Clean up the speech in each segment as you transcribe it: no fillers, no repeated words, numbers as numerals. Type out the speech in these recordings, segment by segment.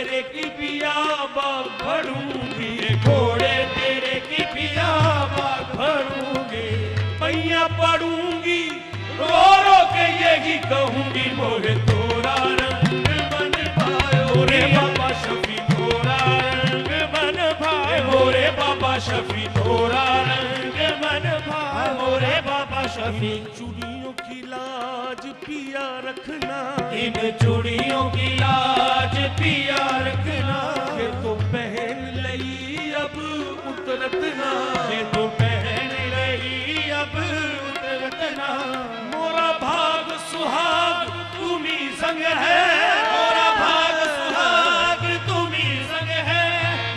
तेरे की बियाबान भरूंगी, घोड़े तेरे की बियाबान भरूंगी, मैया पढ़ूंगी रो रो के यही कहूंगी, मोरे तोरा रंग बन भायो रे बाबा शफी, तोरा रंग बन भायो मोरे बाबा शफी, तोरा रंग बन भायो मोरे बाबा शफी। चूड़ियों की लाज पिया रखना, इन चूड़ियों की लाज पिया रखना, ये तो पहन लई अब उतरत ना, ये तो पहन लई अब उतरत ना, मोरा भाग सुहाग तुम्ही संग है, मोरा भाग सुहाग तुम्ही संग है,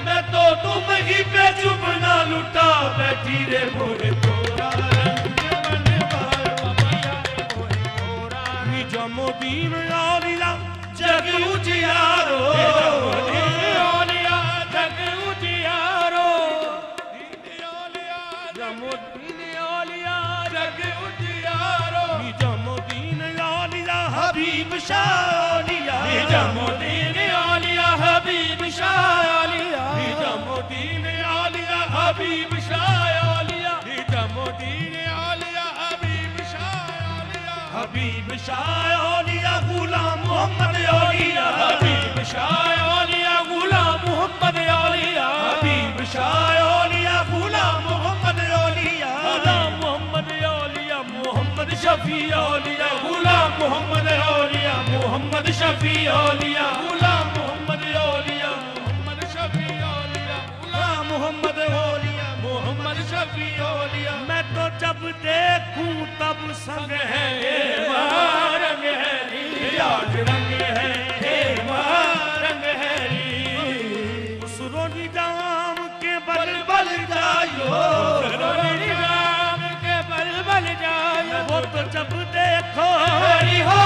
मैं तो तुम ही पे चुप ना लुटा बैठी रे मोरे तोरा रंग बन भायो मैया रे मोरे तोरा निजामुद्दीन आलिया जग उजियारो, जग उजियारो, निजामुद्दीन आलिया जग उजियारो, निजामुद्दीन आलिया हबीब शाह आलिया, निजामुद्दीन आलिया हबीब शाह आलिया, निजामुद्दीन आलिया हबीब शाह आलिया, निजामुद्दीन आलिया हबीब शाह आलिया, हबीब शाह आलिया गुलाम मोहम्मद आलिया, हबीब शाह आलिया गुलाम मोहम्मद आलिया, हबीब शाह आलिया गुलाम मोहम्मद आलिया, गुलाम मोहम्मद आलिया, मोहम्मद शफी आलिया, गुलाम मोहम्मद आलिया, मोहम्मद शफी आलिया, गुलाम मोहम्मद आलिया, मोहम्मद शफी आलिया, गुलाम मोहम्मद आलिया, मोहम्मद शफी आलिया। मैं तो जब देखूं तब संग है रंग है री, आज रंग है रंग है री, उस रोनी जाम के बल बल जायो, रोनी जाम के बल बल जायो, वो तो जब देखो हरी हो,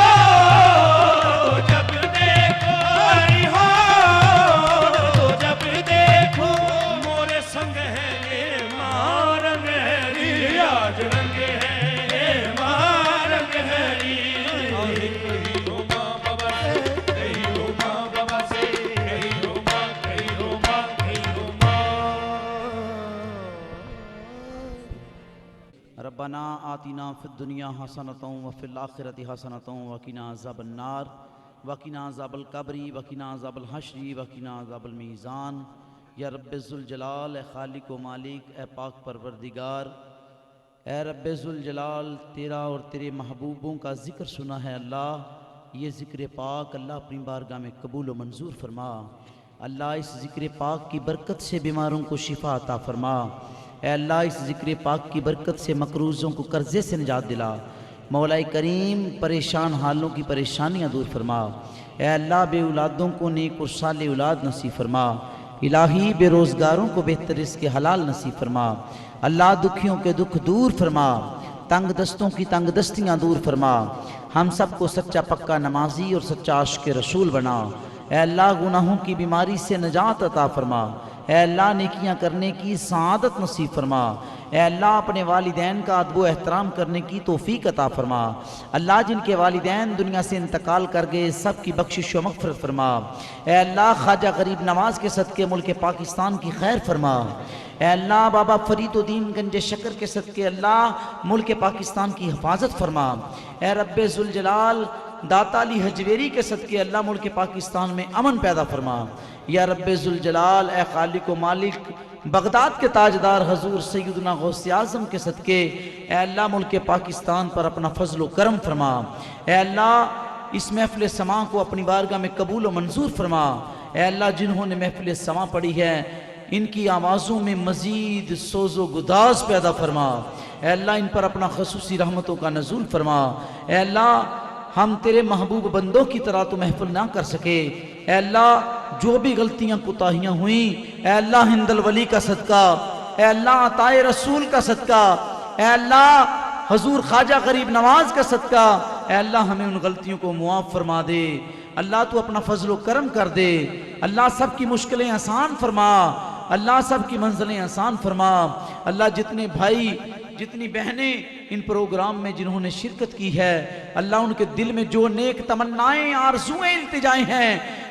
जब देखो हरी हो, तो जब देखो मोरे संग है ये मां रंग है री, आज रंग है मां रंग है री, कही हो मां बाबा से, कही हो मां बाबा से, कही हो मां, कही हो मां, कही हो मां। रब्बना आतिना फिद दुनिया हसनतों व फिल आखिरति हसनतों वकिना अज़ाबन नार वकिना अज़ाबल कब्री वकिना अज़ाबल हश्री वकिना अज़ाबल मीज़ान। या रब्बे ज़ुल जलाल ए खालिक व मालिक ए पाक परवरदिगार, ए रब्बे ज़ुल जलाल तेरा और तेरे महबूबों का ज़िक्र सुना है अल्लाह, ये ज़िक्र पाक अल्लाह अपनी बारगाह में कबूल व मंजूर फरमा। अल्लाह इस ज़िक्र पाक की बरकत से बीमारों को शिफा अता फरमा। ए अल्लाह इस ज़िक्र पाक की बरकत से मकरूज़ों को कर्ज़े से निजात दिला। मौला करीम परेशान हालों की परेशानियाँ दूर फरमा। ए अल्लाह बे औलादों को नेक और साले औलाद नसीब फरमा। इलाही बेरोज़गारों को बेहतर रिज़्क़ हलाल नसीब फरमा। अल्लाह दुखियों के दुख दूर फरमा, तंग दस्तों की तंग दस्तियाँ दूर फरमा। हम सबको सच्चा पक्का नमाजी और सच्चा आशिक़ रसूल बना। ए अल्लाह गुनाहों की बीमारी से निजात अता फरमा। ए अल्लाह नेकियां करने की सआदत नसीब फरमा। ए अल्लाह अपने वालिदैन का अदब व एहतराम करने की तौफीक अता फरमा। अल्लाह जिनके वालिदैन दुनिया से इंतकाल कर गए सब की बख्शिश व मग़फ़िरत फरमा। ए अल्लाह ख्वाजा गरीब नवाज़ के सदक़े मुल्क पाकिस्तान की खैर फरमा। ए अल्लाह बाबा फरीदुद्दीन गंज शक्कर के सदक़े अल्लाह मुल्क पाकिस्तान की हिफाजत फरमा। ए रब्बे ज़ुल जलाल दाता अली हजवेरी के सदक़े अल्लाह मुल्क पाकिस्तान में अमन पैदा फरमा। या रब्बे ज़ुल जलाल ए खालिक व मालिक बगदाद के ताजदार हजूर सैयदना गौसे आज़म के सदक़े ए अल्लाह मुल्क पाकिस्तान पर अपना फजल व करम फरमा। ए अल्लाह इस महफ़िल समा को अपनी बारगाह में कबूल व मंजूर फरमा। ए अल्लाह जिन्होंने महफ़िल समा पढ़ी है इनकी आवाज़ों में मज़ीद सोज़ो गुदाज पैदा फरमा। ए अल्लाह इन पर अपना ख़ुसूसी रहमतों का नज़ूल फरमा। ए अल्लाह हम तेरे महबूब बंदों की तरह तो महफिल ना कर सके। ए अल्लाह जो भी गलतियां कोताहियां हुई, ए अल्लाह हिंदल वली का सदका, ए अल्लाह अताए रसूल का सदका, ए अल्लाह हजूर ख्वाजा गरीब नवाज का सदका, ए अल्लाह हमें उन गलतियों को मुआफ़ फरमा दे। अल्लाह तू अपना फजल व करम कर दे। अल्लाह सब की मुश्किलें आसान फरमा। अल्लाह सब की मंजिलें आसान फरमा। अल्लाह जितने भाई जितनी बहनें इन प्रोग्राम में जिन्होंने शिरकत की है, अल्लाह उनके दिल में जो नेक तमन्नाएं आरज़ुएं इल्तिजाएं हैं,